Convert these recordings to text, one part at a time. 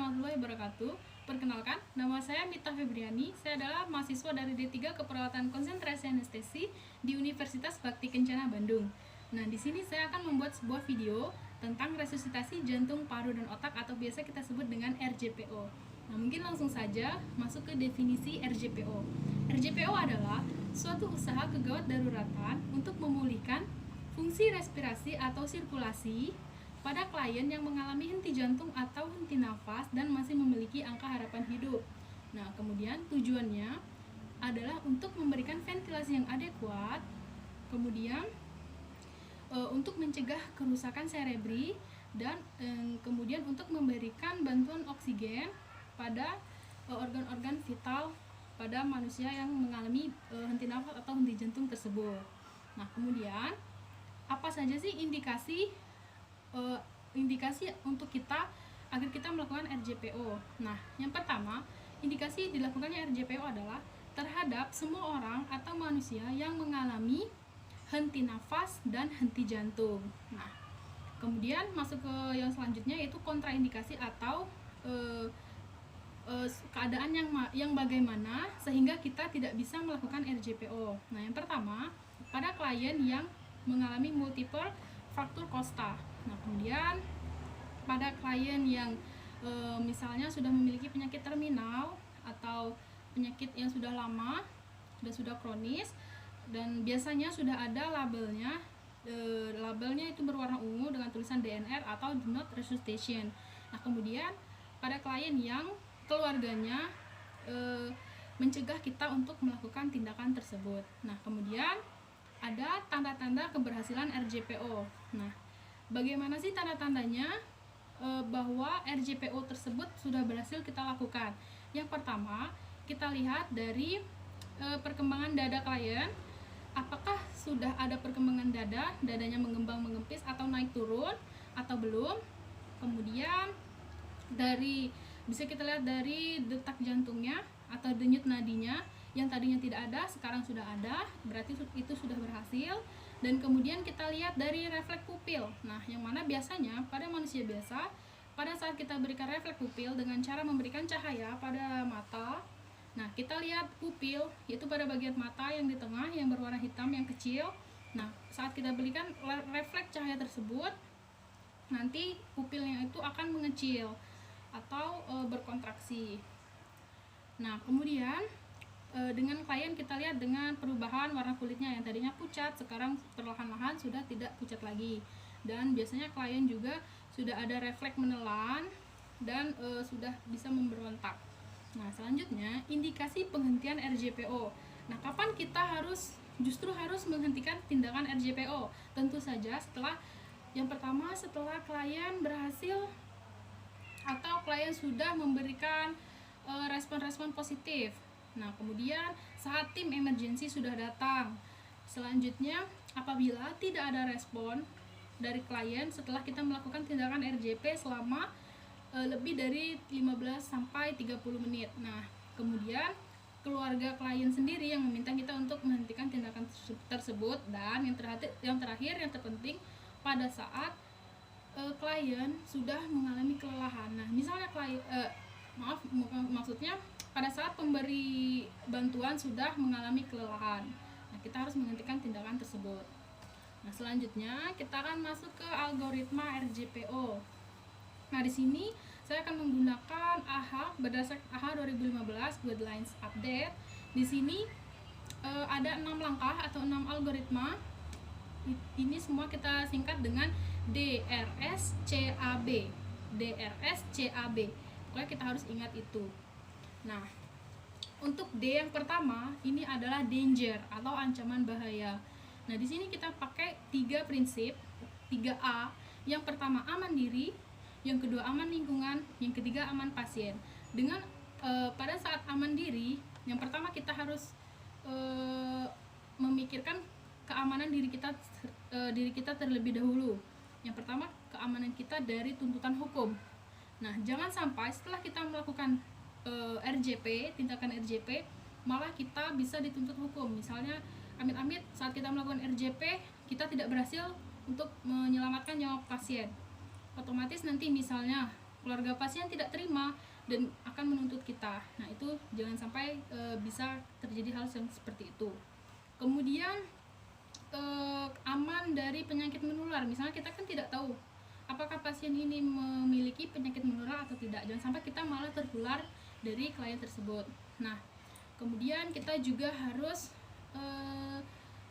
warahmatullahi wabarakatuh. Perkenalkan, nama saya Mita Febriani. Saya adalah mahasiswa dari D3 Keperawatan Konsentrasi Anestesi di Universitas Bakti Kencana Bandung. Nah, di sini saya akan membuat sebuah video tentang resusitasi jantung, paru, dan otak atau biasa kita sebut dengan RJPO. Nah, mungkin langsung saja masuk ke definisi RJPO. RJPO adalah suatu usaha kegawat daruratan untuk memulihkan fungsi respirasi atau sirkulasi pada klien yang mengalami henti jantung atau henti nafas dan masih memiliki angka harapan hidup. Nah, kemudian tujuannya adalah untuk memberikan ventilasi yang adekuat, kemudian untuk mencegah kerusakan cerebri, dan kemudian untuk memberikan bantuan oksigen pada organ-organ vital pada manusia yang mengalami henti nafas atau henti jantung tersebut. Nah, kemudian apa saja sih indikasi untuk kita agar kita melakukan RJPO? Nah, yang pertama, indikasi dilakukannya RJPO adalah terhadap semua orang atau manusia yang mengalami henti nafas dan henti jantung. Nah, kemudian masuk ke yang selanjutnya yaitu kontraindikasi atau keadaan yang bagaimana sehingga kita tidak bisa melakukan RJPO. Nah, yang pertama, pada klien yang mengalami multiple fraktur kosta. Nah, kemudian pada klien yang misalnya sudah memiliki penyakit terminal atau penyakit yang sudah lama dan sudah kronis, dan biasanya sudah ada labelnya. Labelnya itu berwarna ungu dengan tulisan DNR atau Do Not Resuscitation. Nah, kemudian pada klien yang keluarganya mencegah kita untuk melakukan tindakan tersebut. Nah, kemudian ada tanda-tanda keberhasilan RJPO. Nah, bagaimana sih tanda-tandanya bahwa RJPO tersebut sudah berhasil kita lakukan? Yang pertama, kita lihat dari perkembangan dada klien. Apakah sudah ada perkembangan dadanya mengembang mengempis atau naik turun atau belum? Kemudian bisa kita lihat dari detak jantungnya atau denyut nadinya yang tadinya tidak ada, sekarang sudah ada, berarti itu sudah berhasil. Dan kemudian kita lihat dari refleks pupil. Nah, yang mana biasanya pada manusia biasa, pada saat kita berikan refleks pupil dengan cara memberikan cahaya pada mata, nah kita lihat pupil, yaitu pada bagian mata yang di tengah yang berwarna hitam yang kecil. Nah, saat kita berikan refleks cahaya tersebut, nanti pupilnya itu akan mengecil atau berkontraksi. Nah, kemudian dengan klien kita lihat dengan perubahan warna kulitnya yang tadinya pucat, sekarang perlahan-lahan sudah tidak pucat lagi. Dan biasanya klien juga sudah ada refleks menelan dan sudah bisa memberontak. Nah, selanjutnya indikasi penghentian RJPO. Nah, kapan kita harus menghentikan tindakan RJPO? Tentu saja setelah klien berhasil atau klien sudah memberikan respon-respon positif. Nah, kemudian saat tim emergency sudah datang. Selanjutnya, apabila tidak ada respon dari klien setelah kita melakukan tindakan RJP selama lebih dari 15 sampai 30 menit. Nah, kemudian keluarga klien sendiri yang meminta kita untuk menghentikan tindakan tersebut. Dan yang terakhir yang terpenting, pada saat klien sudah mengalami kelelahan. Nah, misalnya maksudnya pada saat pemberi bantuan sudah mengalami kelelahan. Nah, kita harus menghentikan tindakan tersebut. Nah, selanjutnya kita akan masuk ke algoritma RJPO. Nah, di sini saya akan menggunakan AHA berdasarkan AHA 2015 Guidelines Update. Di sini ada 6 langkah atau 6 algoritma. Ini semua kita singkat dengan DRSCAB. DRSCAB. Pokoknya kita harus ingat itu. Nah, untuk D yang pertama ini adalah danger atau ancaman bahaya. Nah, di sini kita pakai 3 prinsip, 3A. Yang pertama aman diri, yang kedua aman lingkungan, yang ketiga aman pasien. Dengan pada saat aman diri, yang pertama kita harus memikirkan keamanan diri kita terlebih dahulu. Yang pertama, keamanan kita dari tuntutan hukum. Nah, jangan sampai setelah kita melakukan RJP, tindakan RJP, malah kita bisa dituntut hukum. Misalnya, amit-amit saat kita melakukan RJP, kita tidak berhasil untuk menyelamatkan nyawa pasien. Otomatis nanti misalnya keluarga pasien tidak terima dan akan menuntut kita. Nah, itu jangan sampai bisa terjadi hal yang seperti itu. Kemudian aman dari penyakit menular. Misalnya kita kan tidak tahu apakah pasien ini memiliki penyakit menular atau tidak. Jangan sampai kita malah tertular dari klien tersebut. Nah, kemudian kita juga harus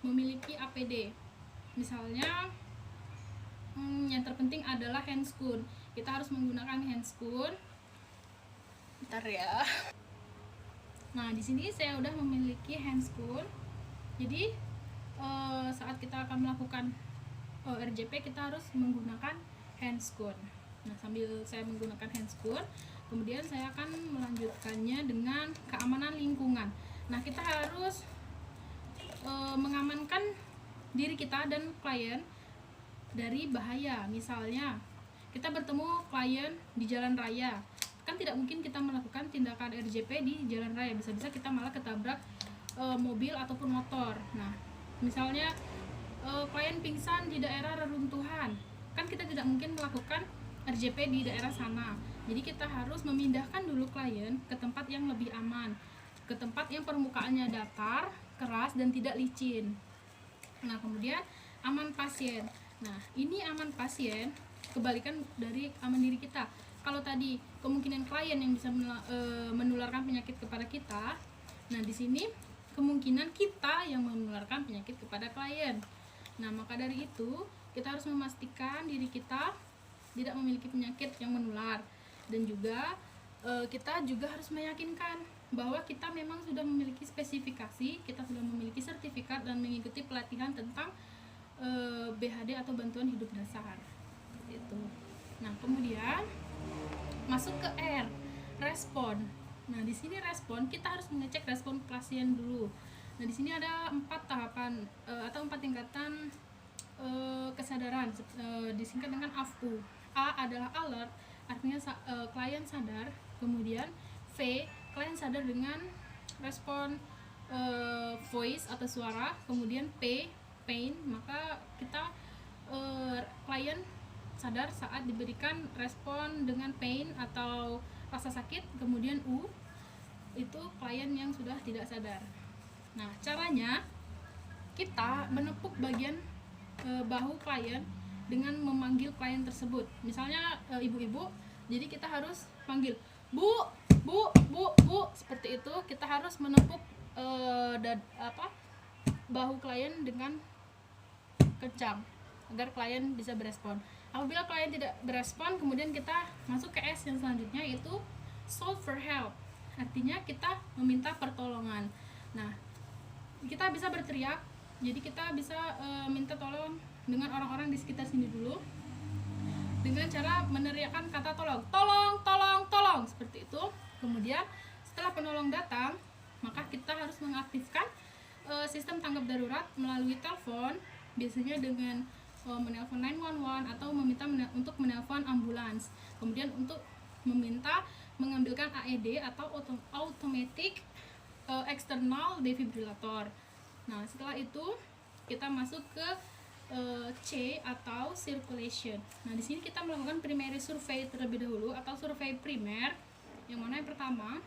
memiliki APD. Misalnya yang terpenting adalah handscoon. Kita harus menggunakan handscoon. Bentar ya. Nah, di sini saya udah memiliki handscoon. Jadi saat kita akan melakukan RJP kita harus menggunakan handscoon. Nah, sambil saya menggunakan handscoon, kemudian saya akan melanjutkannya dengan keamanan lingkungan. Nah, kita harus mengamankan diri kita dan klien dari bahaya. Misalnya kita bertemu klien di jalan raya, kan tidak mungkin kita melakukan tindakan RJP di jalan raya, bisa-bisa kita malah ketabrak mobil ataupun motor. Nah, misalnya klien pingsan di daerah reruntuhan, kan kita tidak mungkin melakukan RJP di daerah sana. Jadi kita harus memindahkan dulu klien ke tempat yang lebih aman, ke tempat yang permukaannya datar, keras, dan tidak licin. Nah, kemudian aman pasien. Nah, ini aman pasien kebalikan dari aman diri kita. Kalau tadi kemungkinan klien yang bisa menularkan penyakit kepada kita, nah di sini kemungkinan kita yang menularkan penyakit kepada klien. Nah, maka dari itu kita harus memastikan diri kita tidak memiliki penyakit yang menular, dan juga kita juga harus meyakinkan bahwa kita memang sudah memiliki spesifikasi, kita sudah memiliki sertifikat dan mengikuti pelatihan tentang BHD atau bantuan hidup dasar. Itu. Nah, kemudian masuk ke R, respon. Nah, di sini respon kita harus mengecek respon pasien dulu. Nah, di sini ada 4 tahapan atau 4 tingkatan kesadaran, disingkat dengan AFU. A adalah alert, artinya klien sadar. Kemudian V, klien sadar dengan respon voice atau suara. Kemudian P, pain, maka kita klien sadar saat diberikan respon dengan pain atau rasa sakit. Kemudian U, itu klien yang sudah tidak sadar. Nah, caranya kita menepuk bagian bahu klien dengan memanggil klien tersebut. Misalnya ibu-ibu, jadi kita harus panggil bu, bu, bu, bu, seperti itu. Kita harus menepuk bahu klien dengan kencang agar klien bisa berespon. Apabila klien tidak berespon, kemudian kita masuk ke S yang selanjutnya, yaitu shout for help. Artinya kita meminta pertolongan. Nah, kita bisa berteriak, jadi kita bisa minta tolong dengan orang-orang di sekitar sini dulu dengan cara meneriakkan kata tolong, tolong, tolong, tolong, seperti itu. Kemudian setelah penolong datang, maka kita harus mengaktifkan sistem tanggap darurat melalui telepon, biasanya dengan menelpon 911 atau meminta untuk menelpon ambulans. Kemudian untuk meminta mengambilkan AED atau automatic external defibrillator. Nah, setelah itu kita masuk ke C atau circulation. Nah, di sini kita melakukan primary survey terlebih dahulu atau survei primer, yang mana yang pertama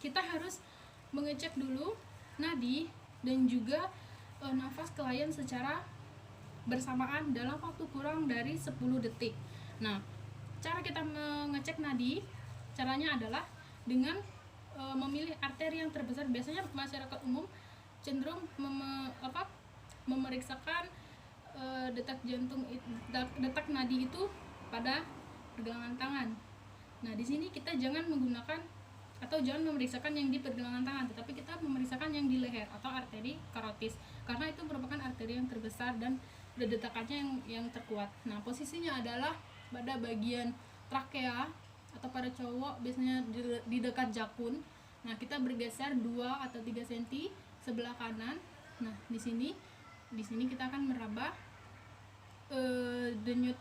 kita harus mengecek dulu nadi dan juga nafas klien secara bersamaan dalam waktu kurang dari 10 detik. Nah, cara kita mengecek nadi, caranya adalah dengan memilih arteri yang terbesar. Biasanya masyarakat umum cenderung memeriksakan detak nadi itu pada pergelangan tangan. Nah, di sini kita jangan menggunakan atau jangan memeriksakan yang di pergelangan tangan, tetapi kita memeriksakan yang di leher atau arteri karotis, karena itu merupakan arteri yang terbesar dan detakannya yang terkuat. Nah, posisinya adalah pada bagian trakea atau pada cowok biasanya di dekat jakun. Nah, kita bergeser 2 atau 3 cm sebelah kanan. Nah, di sini kita akan meraba denyut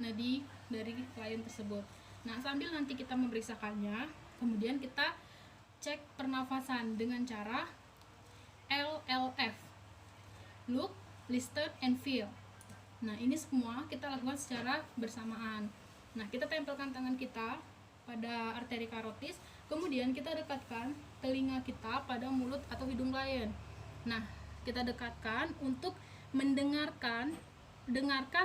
nadi dari klien tersebut. Nah, sambil nanti kita memeriksakannya, kemudian kita cek pernafasan dengan cara LLF, look, listen, and feel. Nah, ini semua kita lakukan secara bersamaan. Nah, kita tempelkan tangan kita pada arteri karotis, kemudian kita dekatkan telinga kita pada mulut atau hidung klien. Nah, kita dekatkan untuk dengarkan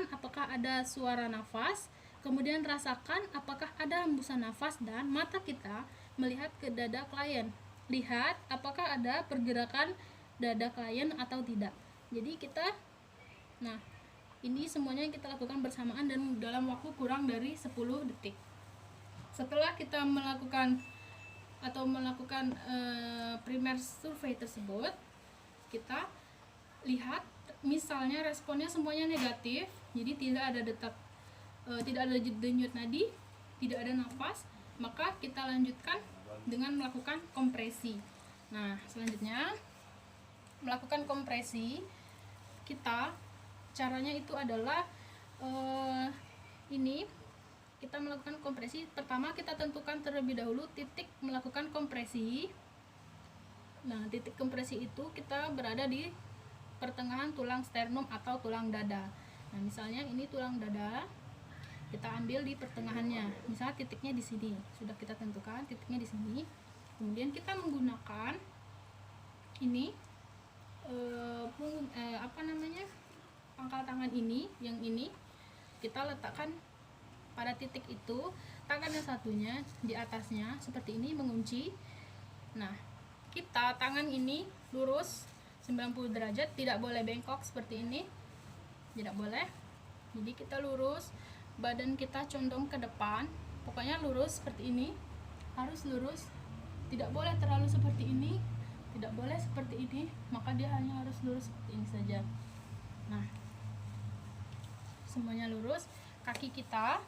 apakah ada suara nafas, kemudian rasakan apakah ada hembusan nafas, dan mata kita melihat ke dada klien. Lihat apakah ada pergerakan dada klien atau tidak. Jadi nah, ini semuanya kita lakukan bersamaan dan dalam waktu kurang dari 10 detik. Setelah kita melakukan primer survei tersebut, kita lihat misalnya responnya semuanya negatif, jadi tidak ada denyut nadi, tidak ada nafas, maka kita lanjutkan dengan melakukan kompresi. Nah, selanjutnya melakukan kompresi, caranya itu adalah kita melakukan kompresi. Pertama, kita tentukan terlebih dahulu titik melakukan kompresi. Nah, titik kompresi itu kita berada di pertengahan tulang sternum atau tulang dada. Nah, misalnya ini tulang dada, kita ambil di pertengahannya. Misalnya titiknya di sini, sudah kita tentukan titiknya di sini. Kemudian kita menggunakan pangkal tangan yang ini kita letakkan pada titik itu, tangan yang satunya di atasnya seperti ini mengunci. Nah, tangan ini lurus 90 derajat, tidak boleh bengkok seperti ini, tidak boleh. Jadi kita lurus, badan kita condong ke depan, pokoknya lurus seperti ini, harus lurus, tidak boleh terlalu seperti ini, tidak boleh seperti ini, maka dia hanya harus lurus seperti ini saja. Nah, semuanya lurus. Kaki kita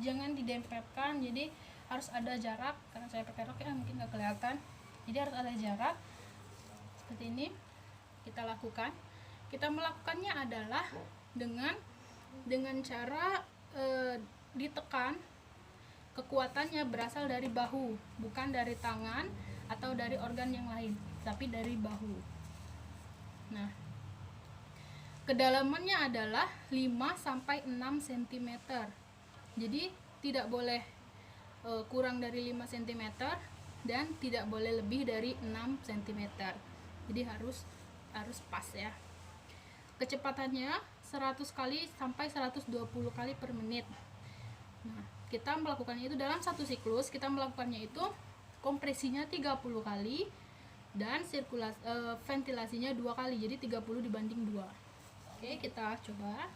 jangan didempetkan, jadi harus ada jarak. Karena saya pakai rok ya, mungkin nggak kelihatan, jadi harus ada jarak seperti ini. Kita melakukannya adalah dengan cara ditekan. Kekuatannya berasal dari bahu, bukan dari tangan atau dari organ yang lain, tapi dari bahu. Nah, kedalamannya adalah 5-6 cm. Jadi tidak boleh kurang dari 5 cm dan tidak boleh lebih dari 6 cm. Jadi harus pas ya. Kecepatannya 100 kali sampai 120 kali per menit. Nah, kita melakukannya itu dalam satu siklus. Kita melakukannya itu kompresinya 30 kali dan ventilasinya 2 kali, jadi 30 dibanding 2. Oke, kita coba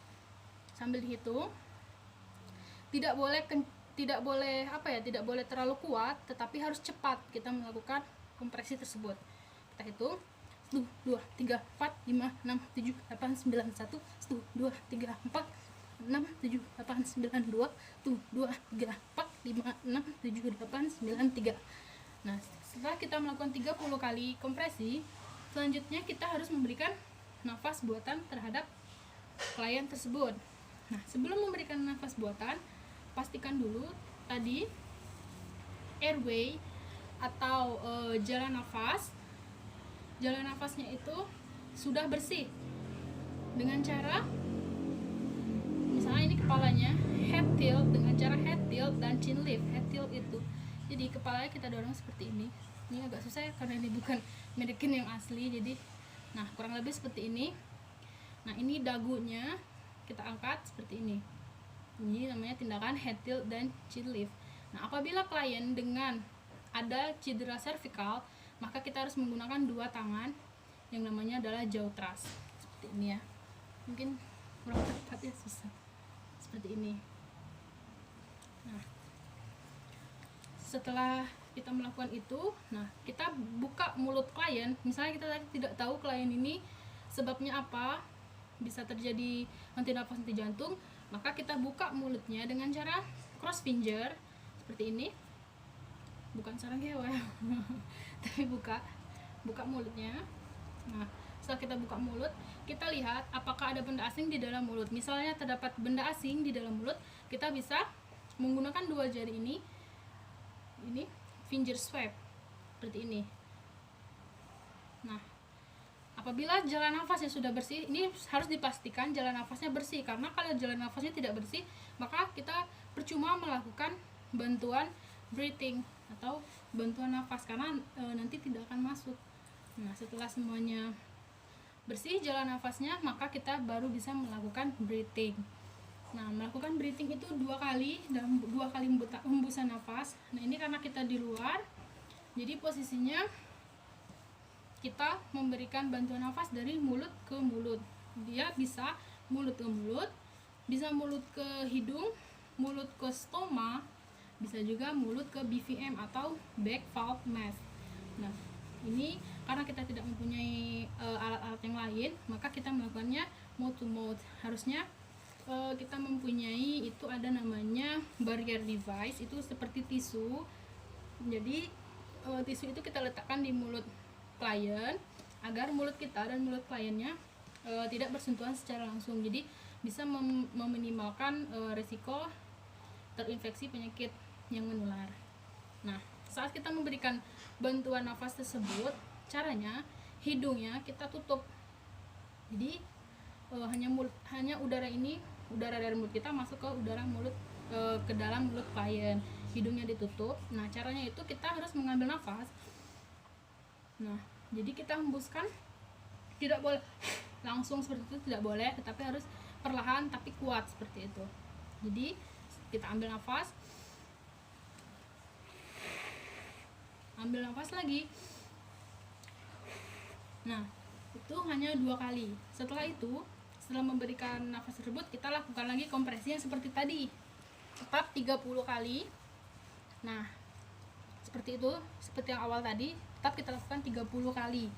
sambil dihitung. Tidak boleh terlalu kuat, tetapi harus cepat kita melakukan kompresi tersebut. Kita hitung 1, 2, 3, 4, 5, 6, 7, 8, 9, 1, 1, 2, 3, 4, 6, 7, 8, 9, 2, 1, 2, 3, 4, 5, 6, 7, 8, 9, 3. Nah, setelah kita melakukan 30 kali kompresi, selanjutnya kita harus memberikan nafas buatan terhadap klien tersebut. Nah, sebelum memberikan nafas buatan, pastikan dulu tadi airway atau jalan nafasnya itu sudah bersih, dengan cara misalnya ini kepalanya head tilt, dengan cara head tilt dan chin lift. Head tilt itu jadi kepalanya kita dorong seperti ini agak susah ya karena ini bukan mannequin yang asli, jadi nah kurang lebih seperti ini. Nah, ini dagunya kita angkat seperti ini namanya tindakan head tilt dan chin lift. Nah, apabila klien dengan ada cedera servikal, maka kita harus menggunakan 2 tangan yang namanya adalah jaw thrust seperti ini ya. Mungkin kurang tepat ya, susah seperti ini. Nah, setelah kita melakukan itu, nah kita buka mulut klien. Misalnya kita tadi tidak tahu klien ini sebabnya apa, bisa terjadi henti nafas, henti jantung, maka kita buka mulutnya dengan cara cross finger seperti ini, bukan sarang hewa ya tapi buka mulutnya. Nah, setelah kita buka mulut, kita lihat apakah ada benda asing di dalam mulut. Misalnya terdapat benda asing di dalam mulut, kita bisa menggunakan 2 jari ini finger swab seperti ini. Nah, apabila jalan nafasnya sudah bersih, ini harus dipastikan jalan nafasnya bersih, karena kalau jalan nafasnya tidak bersih, maka kita percuma melakukan bantuan breathing atau bantuan nafas karena nanti tidak akan masuk. Nah, setelah semuanya bersih jalan nafasnya, maka kita baru bisa melakukan breathing. Nah, melakukan breathing itu 2 kali dalam 2 kali hembusan nafas. Nah, ini karena kita di luar, jadi posisinya kita memberikan bantuan nafas dari mulut ke mulut. Dia bisa mulut ke mulut, bisa mulut ke hidung, mulut ke stoma, bisa juga mulut ke BVM atau back valve mask. Nah, ini karena kita tidak mempunyai alat-alat yang lain, maka kita melakukannya mouth to mouth. Harusnya kita mempunyai itu ada namanya barrier device, itu seperti tisu. Jadi tisu itu kita letakkan di mulut klien agar mulut kita dan mulut kliennya tidak bersentuhan secara langsung. Jadi bisa meminimalkan resiko terinfeksi penyakit yang menular. Nah, saat kita memberikan bantuan nafas tersebut, caranya hidungnya kita tutup. Jadi hanya udara dari mulut kita masuk ke ke dalam mulut klien. Hidungnya ditutup. Nah, caranya itu kita harus mengambil nafas. Nah, jadi kita hembuskan, tidak boleh langsung seperti itu, tidak boleh, tetapi harus perlahan tapi kuat seperti itu. Jadi kita ambil nafas, ambil nafas lagi. Nah, itu hanya 2 kali. Setelah itu, setelah memberikan nafas tersebut, kita lakukan lagi kompresinya seperti tadi, tetap 30 kali. Nah, seperti itu, seperti yang awal tadi, tetap kita lakukan 30 kali.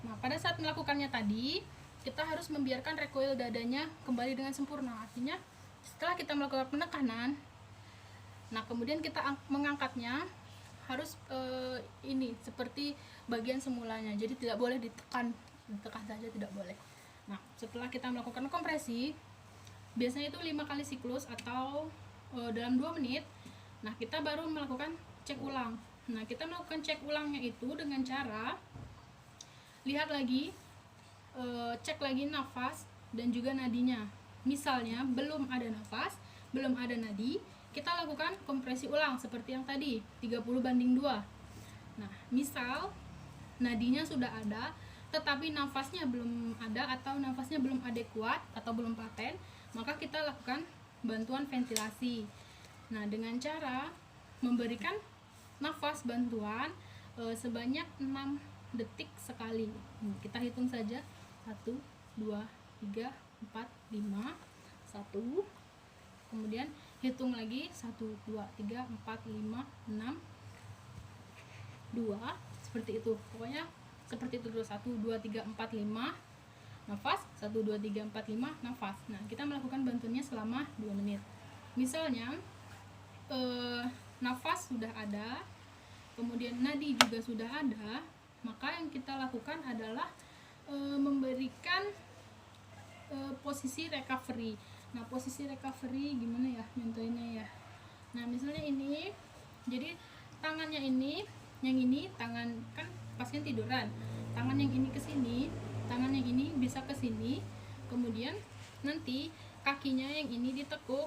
Nah, pada saat melakukannya tadi, kita harus membiarkan recoil dadanya kembali dengan sempurna. Artinya, setelah kita melakukan penekanan, nah kemudian kita mengangkatnya harus ini seperti bagian semulanya. Jadi tidak boleh ditekan saja, tidak boleh. Nah, setelah kita melakukan kompresi, biasanya itu 5 kali siklus atau dalam 2 menit. Nah, kita baru melakukan cek ulang. Nah, kita melakukan cek ulangnya itu dengan cara lihat lagi, cek lagi nafas dan juga nadinya. Misalnya belum ada nafas, belum ada nadi, kita lakukan kompresi ulang seperti yang tadi, 30:2. Nah, misal nadinya sudah ada tetapi nafasnya belum ada atau nafasnya belum adekuat atau belum paten, maka kita lakukan bantuan ventilasi. Nah, dengan cara memberikan nafas bantuan sebanyak 6 detik sekali. Kita hitung saja, 1, 2, 3, 4, 5, 1, kemudian hitung lagi 1, 2, 3, 4, 5, 6, 2, seperti itu. Pokoknya seperti itu dulu, 1, 2, 3, 4, 5 nafas, 1, 2, 3, 4, 5 nafas. Nah, kita melakukan bantuannya selama 2 menit. Misalnya nafas sudah ada, kemudian nadi juga sudah ada, maka yang kita lakukan adalah memberikan posisi recovery. Nah, posisi recovery gimana ya contohnya ya. Nah, misalnya ini, jadi tangannya ini, yang ini tangan kan pasien tiduran, tangan yang ini ke sini, tangan yang ini bisa ke sini, kemudian nanti kakinya yang ini ditekuk,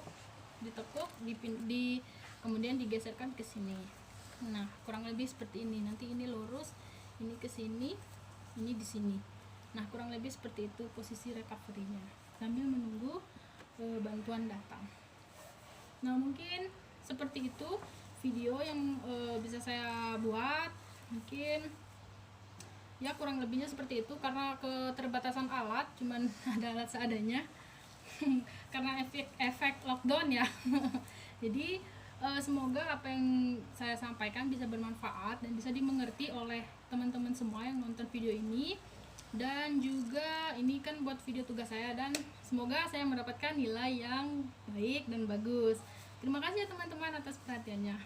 kemudian digeserkan ke sini. Nah, kurang lebih seperti ini. Nanti ini lurus, ini ke sini, ini di sini. Nah, kurang lebih seperti itu posisi recovery-nya sambil menunggu bantuan datang. Nah, mungkin seperti itu video yang bisa saya buat. Mungkin ya kurang lebihnya seperti itu karena keterbatasan alat, cuman ada alat seadanya karena efek lockdown ya. Jadi semoga apa yang saya sampaikan bisa bermanfaat dan bisa dimengerti oleh teman-teman semua yang nonton video ini. Dan juga ini kan buat video tugas saya, dan semoga saya mendapatkan nilai yang baik dan bagus. Terima kasih ya teman-teman atas perhatiannya.